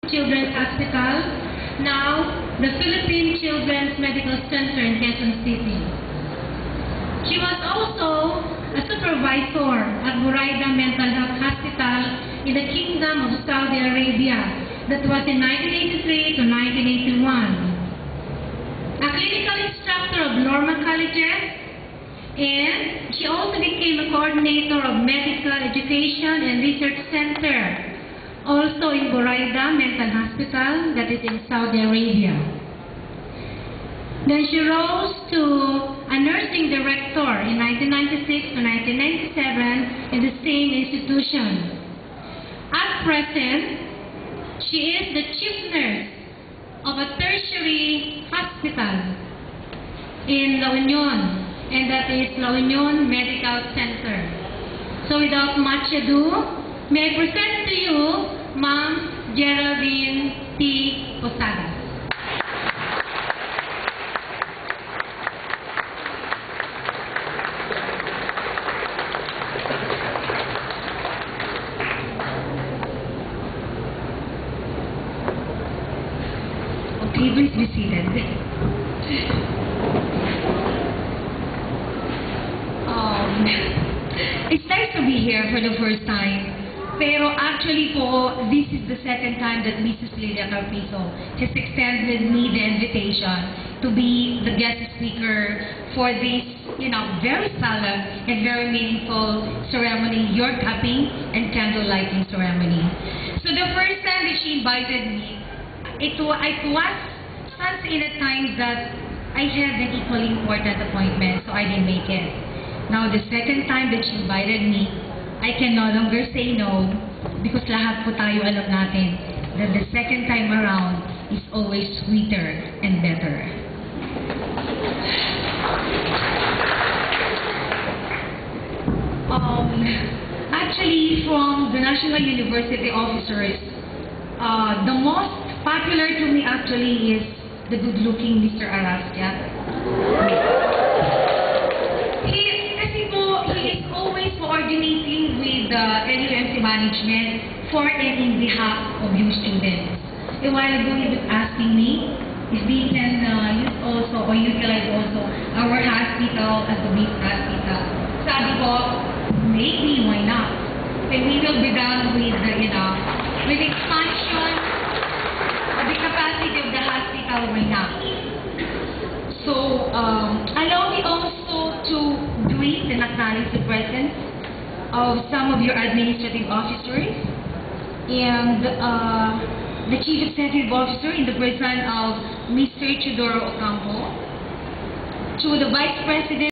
Children's Hospital, now the Philippine Children's Medical Center in Quezon City. She was also a supervisor at Buraida Mental Health Hospital in the Kingdom of Saudi Arabia. That was in 1983 to 1981. A clinical instructor of normal colleges, and she also became a coordinator of medical education and research center, also in Buraida Mental Hospital, that is in Saudi Arabia. Then she rose to a nursing director in 1996 to 1997 in the same institution. At present, she is the chief nurse of a tertiary hospital in La Union, and that is La Union Medical Center. So without much ado, may I present to you Ma'am Geraldine T. Posadas. Okay, please be seated. It's nice to be here for the first time. Pero actually po, this is the second time that Mrs. Lilia Carpizo has extended me the invitation to be the guest speaker for this, very solemn and very meaningful ceremony, your cupping and candle lighting ceremony. So the first time that she invited me, it was such in a time that I had an equally important appointment, so I didn't make it. Now, the second time that she invited me, I can no longer say no, because lahat po tayo alam natin that the second time around is always sweeter and better. Actually, from the National University officers, the most popular to me actually is the good-looking Mr. Arastia. He is always coordinating with the LUMC management for and in behalf of you students. A while ago, he was asking me if we can use also or utilize also our hospital as a big hospital. Sabi ko, maybe, why not? Then we will be done with with expansion of the capacity of the hospital, why not? So, allow me also to greet and acknowledge the presence of some of your administrative officers and the Chief Executive Officer in the person of Mr. Chidoro Ocampo, to the Vice President